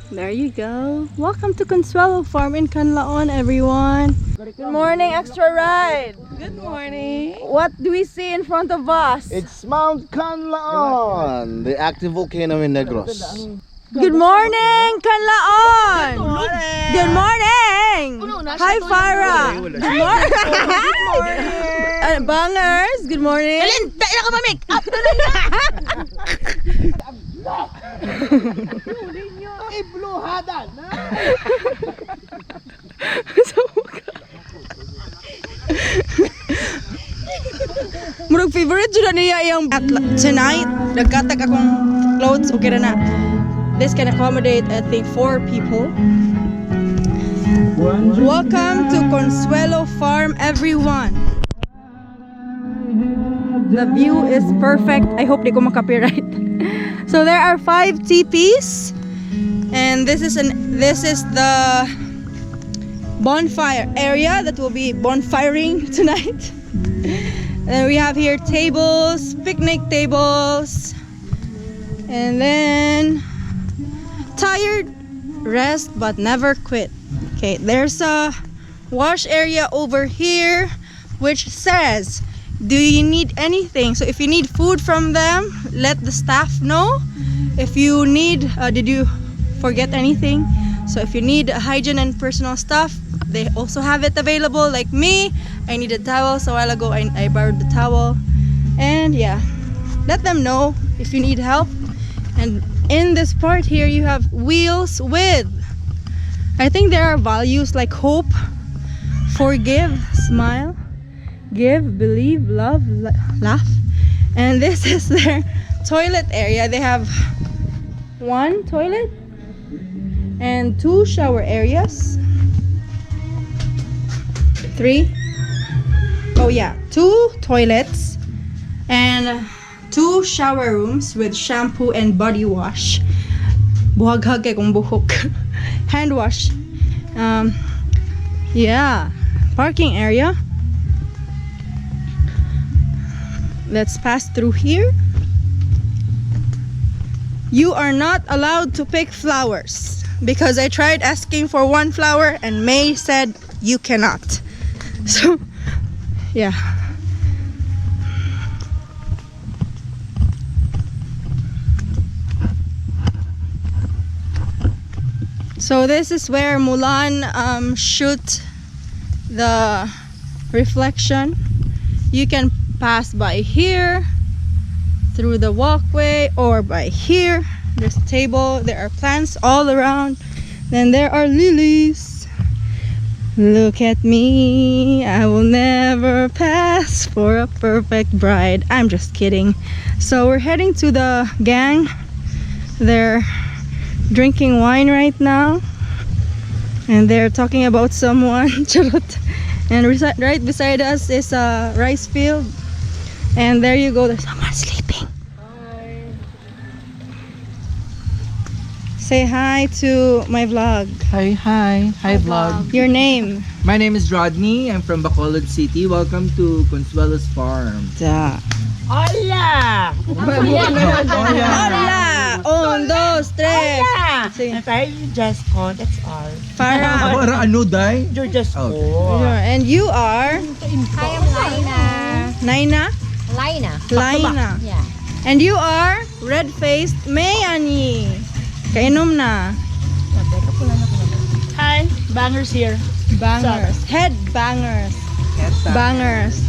There you go. Welcome to Consuelo Farm in Canlaon, everyone. Good morning, extra ride. Good morning. What do we see in front of us? It's Mount Canlaon, the active volcano in Negros. Good morning, Kanlaon. Good morning. Hi, Farah. Good morning. Good morning. Bangers, good morning. Alin, dahil ka mamig. Murag favorite jud niya yung tonight. Nagkatag akong clothes, okay na na. This can accommodate, I think, 4 people. Welcome to Consuelo Farm, everyone. The view is perfect. I hope di ko makapiright. So there are 5 teepees, and this is the bonfire area that will be bonfiring tonight. And we have here tables, picnic tables, and then tired, rest but never quit. Okay, there's a wash area over here which says, do you need anything? So if you need food from them, let the staff know. If you need, did you forget anything? So if you need hygiene and personal stuff, they also have it available. Like me, I need a towel, so a while ago I borrowed the towel. And yeah, let them know if you need help. And in this part here, you have wheels with, I think there are values like hope, forgive, smile, give, believe, love, laugh. And this is their toilet area. They have 1 toilet and 2 shower areas. 3. Oh yeah, 2 toilets and 2 shower rooms with shampoo and body wash. Buhaghag kay kung buhok. Hand wash. Yeah, parking area. Let's pass through here. You are not allowed to pick flowers because I tried asking for 1 flower and May said you cannot. So, yeah. So this is where Mulan shoot the reflection. You can pass by here through the walkway or by here. There's a table, there are plants all around. Then there are lilies. Look at me, I will never pass for a perfect bride. I'm just kidding. So we're heading to the gang. They're drinking wine right now, and they're talking about someone. And right beside us is a rice field, and there you go, there's someone sleeping. Hi. Say hi to my vlog. Hi vlog. Your name? My name is Rodney. I'm from Bacolod City. Welcome to Consuelo's Farm. Da. Hola! Hola! 1, 2, 3. Hola! Sige. I'm very just call, that's all. Farah. Para ano, day? You're just Oh. call. And you are? Hi, I'm Lina. Naina? Lina. Laina. Yeah. And you are red-faced Mayani. Kainom na. Hi, bangers here. Bangers. Head bangers. Bangers.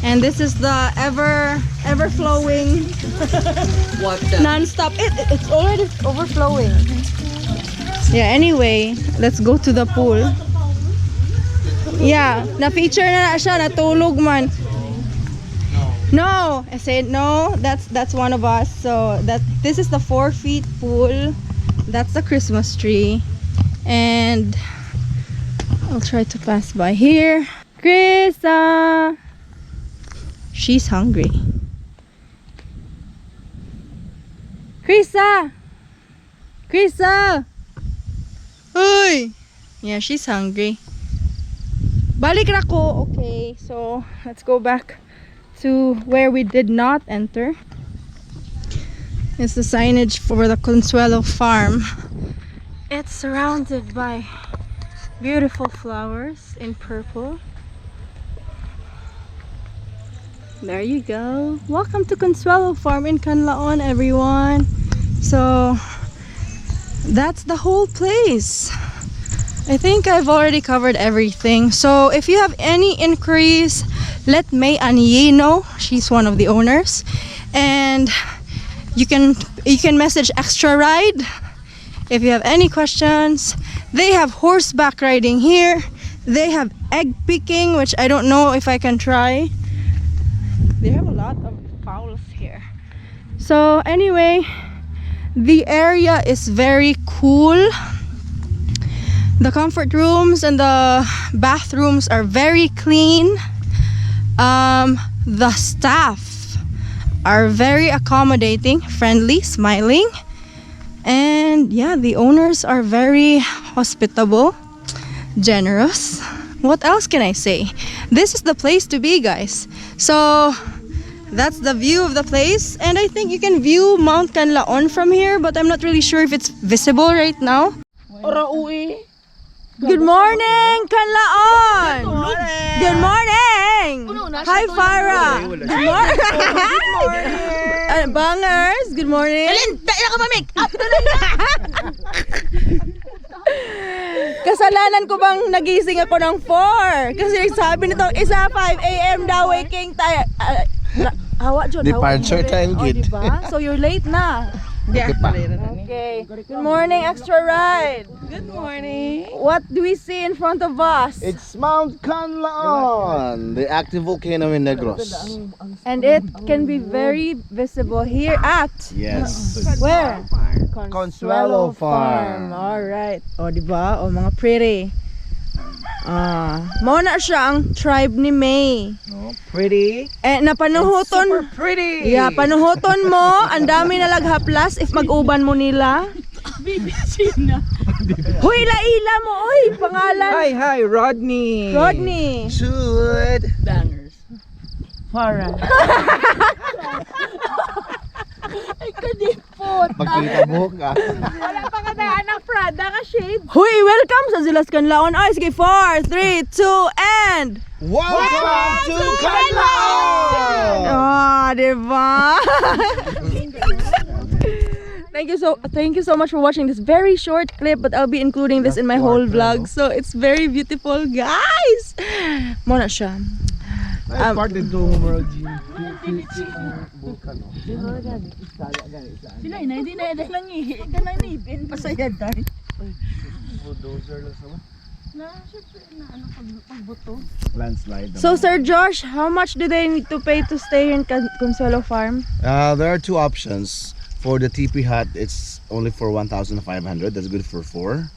And this is the ever flowing What the? non-stop. It's already overflowing. Yeah, anyway, let's go to the pool. Yeah, na-feature na siya, natulog man. No, I said no, that's one of us. So this is the 4 feet pool. That's the Christmas tree. And I'll try to pass by here. Krisa! She's hungry. Krisa! Krisa! Uy! Yeah, she's hungry. Balik na ko. Okay, so let's go back to where we did not enter. It's the signage for the Consuelo Farm. It's surrounded by beautiful flowers in purple. There you go. Welcome to Consuelo Farm in Canlaon, everyone. So that's the whole place. I think I've already covered everything. So if you have any inquiries, let May Aniye know. She's one of the owners. And you can message Extra Ride if you have any questions. They have horseback riding here. They have egg picking, which I don't know if I can try. They have a lot of fowls here. So anyway, the area is very cool. The comfort rooms and the bathrooms are very clean. The staff are very accommodating, friendly, smiling. And yeah, the owners are very hospitable, generous. What else can I say? This is the place to be, guys. So that's the view of the place. And I think you can view Mount Kanlaon from here, but I'm not really sure if it's visible right now. Good morning, Kanlaon! Good morning! Hi, Farah! Good morning! Bangers, good morning! Kasalanan ko bang nagising ako ng 4? Kasi sabi nito, isa 5 a.m. daw waking tayo. Hawa, John. Departure time, gid. Diba? So you're late na. Okay pa. Okay. Good morning, Extra Ride. Good morning. What do we see in front of us? It's Mount Canlaon, the active volcano in Negros. And it can be very visible here at Yes. where? Consuelo Farm. All right. O, diba? O, mga pretty. Mo na siya ang tribe ni May. No, pretty. Eh, napanuhuton. Pretty. Yeah, panuhuton mo. Ang dami na laghaplas if mag-uban mo nila. Huy, ila mo. Uy, pangalan. Hi, Rodney. Rodney. Should. Bangers. Farah. Ay, kadipot. Magkita mo ka. Wala pa ka na anak Prada ka shade. Huy, welcome sa Zilas Kanlaon. Ay, sige, 4, 3, 2, and... Welcome to Canlaon! Diba? Thank you so much for watching this very short clip, but I'll be including this in my whole vlog. So it's very beautiful, guys. Mo na siya. Sila hindi na lang ihi. Ka na nipin. Pasayad tayo. Bulldozer lang sa Na, syempre na ano pagbuto. landslide. So Sir Josh, how much do they need to pay to stay in Consuelo Farm? There are two options. For the teepee hut, it's only for 1,500. That's good for 4.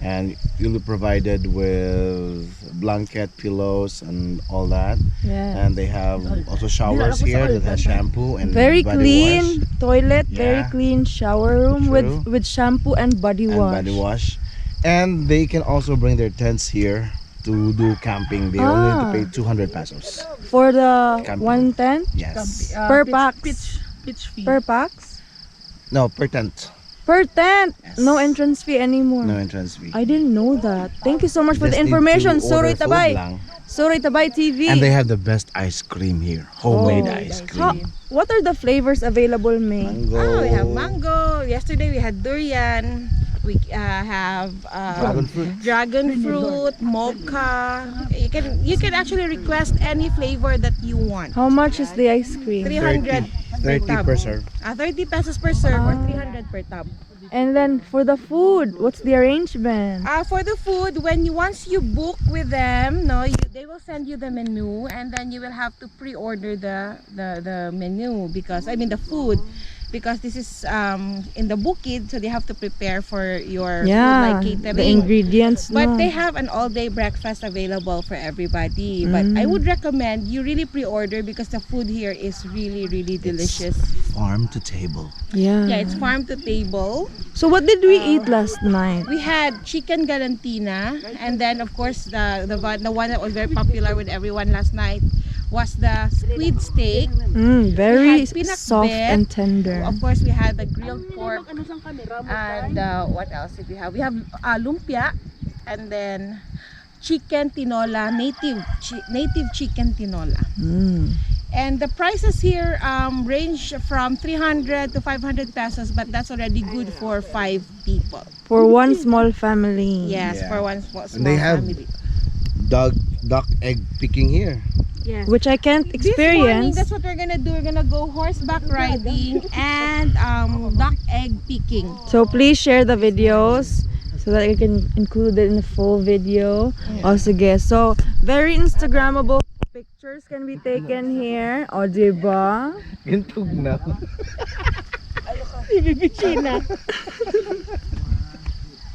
And you'll be provided with blanket, pillows, and all that. Yeah. And they have also showers here that has shampoo and Very body clean wash. toilet, very Yeah. clean shower room with True. shampoo and body And wash. body wash. And they can also bring their tents here to do camping. They only need to pay 200 pesos. For the Camping. 110 Yes. per pax. Pitch fee. Per pax? No, per tent. Per tent. Yes. No entrance fee anymore. No entrance fee. I didn't know that. Thank you so much for Just the need information. to Suroy order food Tabay. lang. Suroy Tabay TV. And they have the best ice cream here. Homemade Oh. ice How- cream. what are the flavors available, May? Mango. We have mango. Yesterday we had durian. We have Dragon fruit. dragon fruit, mocha. You can actually request any flavor that you want. How much is the ice cream? 300 30 per tub. per serve. 30 pesos per serve or 300 per tub. And then for the food, what's the arrangement? For the food, once you book with them, they will send you the menu, and then you will have to pre-order the menu the food. Because this is in the bukid, so they have to prepare for your food like catering. the ingredients. But no. they have an all-day breakfast available for everybody. But I would recommend you really pre-order because the food here is really, really delicious. Farm to table. Yeah. Yeah, it's farm to table. So what did we eat last night? We had chicken galantina, and then of course the one that was very popular with everyone last night was the squid steak. Very had soft pinakbet. and tender. Of course, we had the grilled pork. And what else did we have? We have lumpia, and then chicken tinola, native chicken tinola. And the prices here range from 300 to 500 pesos, but that's already good for 5 people. For one small family. Yes, Yeah. for one small And they have family. duck egg picking here. Yes. Which I can't This morning, experience. that's what we're gonna do. We're gonna go horseback riding and duck egg picking. So please share the videos so that you can include it in the full video. O sige. So, very Instagrammable pictures can be taken here. O, diba? Gintog na. China.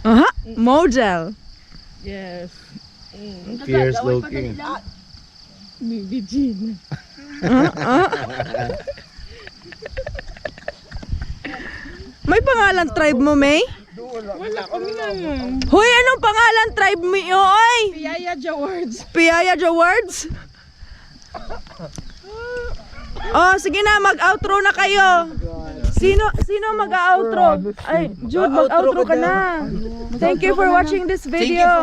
Aha! Model. Yes. Fierce looking. May pangalan tribe mo, May? Wala kami naman. Hoy, anong pangalan tribe mo, oy? Piyaya Jawards. Piyaya Jawards? Oh, sige na, mag-outro na kayo. Sino mag-outro? Ay, Jude, mag-outro ka na. Thank you for watching this Thank you for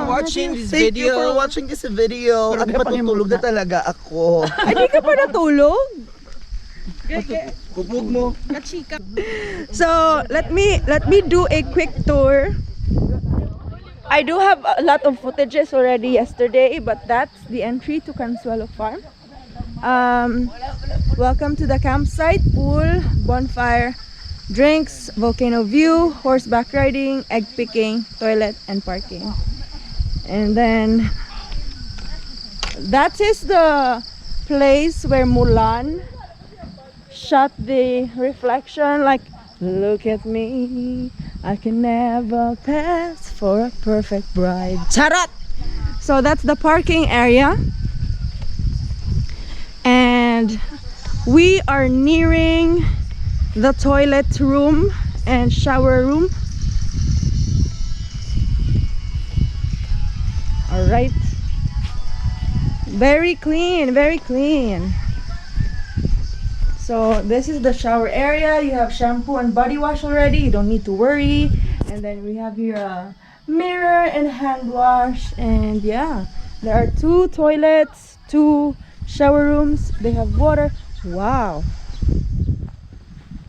video. watching this video. At matutulog na talaga ako. Ay, di ka pa natulog? Kupog mo. Kachika. So, let me do a quick tour. I do have a lot of footages already yesterday, but that's the entry to Consuelo Farm. Welcome to the campsite, pool, bonfire, drinks, volcano view, horseback riding, egg picking, toilet, and parking. And then that is the place where Mulan shot the reflection, like, look at me, I can never pass for a perfect bride. Charot! So that's the parking area. And we are nearing the toilet room and shower room. All right. Very clean, very clean. So this is the shower area. You have shampoo and body wash already. You don't need to worry. And then we have here a mirror and hand wash. And yeah, there are 2 toilets, 2 shower rooms. They have water. Wow.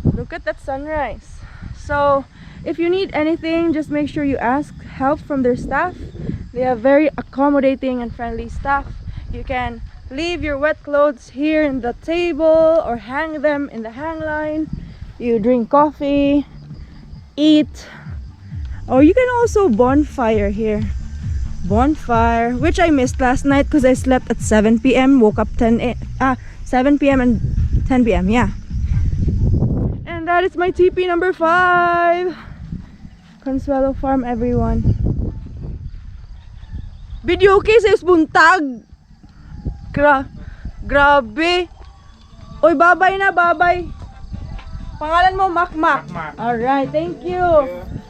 Look at that sunrise. So if you need anything, just make sure you ask help from their staff. They have very accommodating and friendly staff. You can leave your wet clothes here in the table or hang them in the hang line. You drink coffee, eat, or you can also bonfire here. Bonfire, which I missed last night because I slept at 7 p.m. woke up 7 p.m. and 10 p.m. yeah. And that is my TP number 5. Consuelo Farm, everyone. Video okay sa buntag. Grabe. Oy, babay na, babay. Pangalan mo, Makmak. Alright, thank you.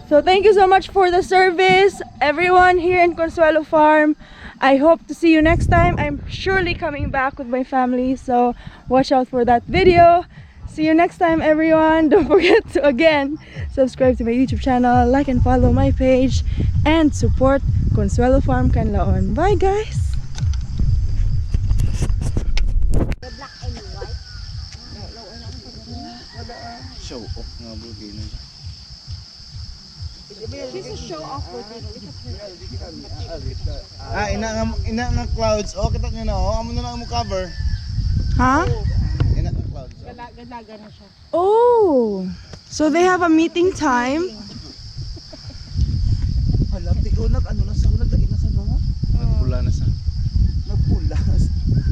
So thank you so much for the service, everyone here in Consuelo Farm. I hope to see you next time. I'm surely coming back with my family, so watch out for that video. See you next time, everyone. Don't forget to, again, subscribe to my YouTube channel, like and follow my page, and support Consuelo Farm Kanlaon. Bye, guys! Show off nga volcano. This is show off volcano. Ina nga clouds. Oh, kita niyo na. Oh, amo na lang mo cover. Huh? Ina nga clouds. Galaga na siya. Oh! So they have a meeting time. Alam, tigo ano na sa nagdagin na sa mga. Nagpula na sa. Nagpula.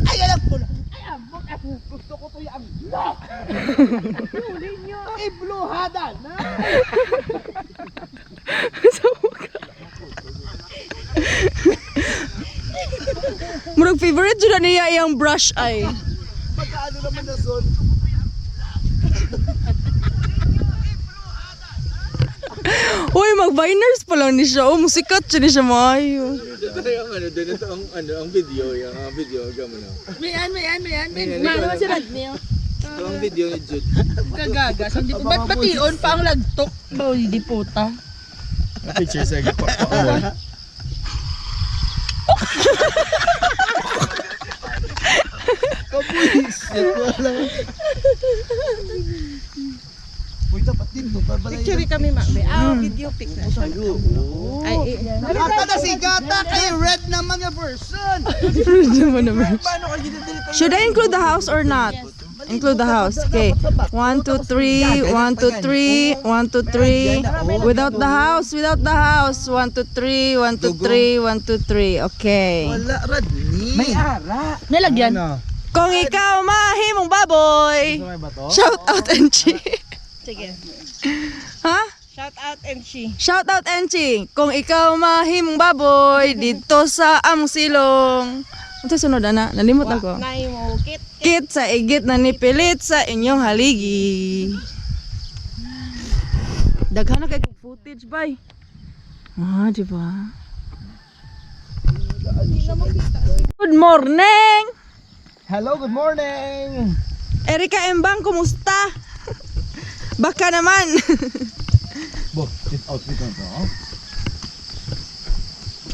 Ay, alam ko na. Ay, abot ako. Gusto ko to yung block. Huli nyo. Ibluhadan. Murag favorite dyan na niya yung brush ay. Pagkaano naman na son. Uy, mag-viners pa lang ni siya. Oh, musikat siya ni siya maayo. Ang video, yung video, gamo na. Mayan. Mano si Radmil. Ito ang video ni Jude. Kagaga. So, di ba't bation pa ang lagtok? Boy, di puta. Picture sa gapo. Uy, dapat dito. Picture kami, ma. Video pic na siya. Ay, Gata na si Gata kay red na mga version. Should I include the house or not? Include the house. Okay. 1, 2, 3. 1, 2, 3. 1, 2, 3. Without the house. 1, 2, 3. 1, 2, 3. 1, 2, 3. Okay. Wala, Radni. May ara. nalagyan. Kung ikaw mahimong baboy. Shout out Enchi. Sige. Ha? Shout out Enchi. Shout out Enchi. Kung ikaw mahimong baboy dito sa among silong. Ito sunod na. Nalimot ako. Naimukit. Kit sa igit na nipilit sa inyong haligi. Daghan na kay footage bay. Ah, di ba? Good morning. Hello, good morning. Erika Embang, kumusta? Baka naman. Bo, this outfit na to.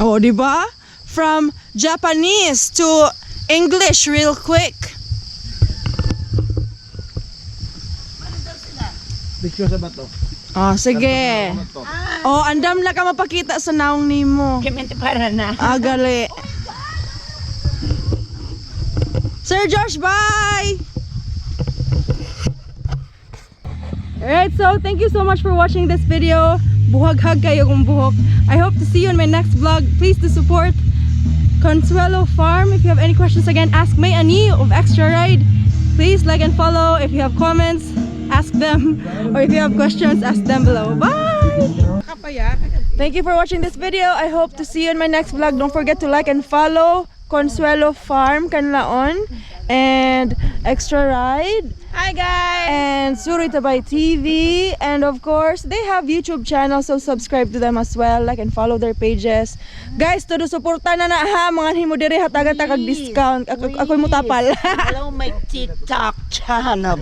Oh, di ba? From Japanese to English real quick. Picture sa ba to? Oh, sige. Oh, andam na ka mapakita sa naong nimo. Kemente para na. Gali. Sir Josh, bye! Alright, so thank you so much for watching this video. Buhag-hag kayo kung buhok. I hope to see you in my next vlog. Please to support Consuelo Farm. If you have any questions, again, ask May Ani of Extra Ride. Please like and follow. If you have comments, ask them. Or if you have questions, ask them below. Bye! Thank you for watching this video. I hope to see you in my next vlog. Don't forget to like and follow Consuelo Farm, Kanlaon, and Extra Ride. Hi guys! And Suroy TV, and of course they have YouTube channel, so subscribe to them as well, like and follow their pages. Guys, todo suporta na ha, mga himo diri hatagan tag discount. Ako mo tapal. Hello, may TikTok channel.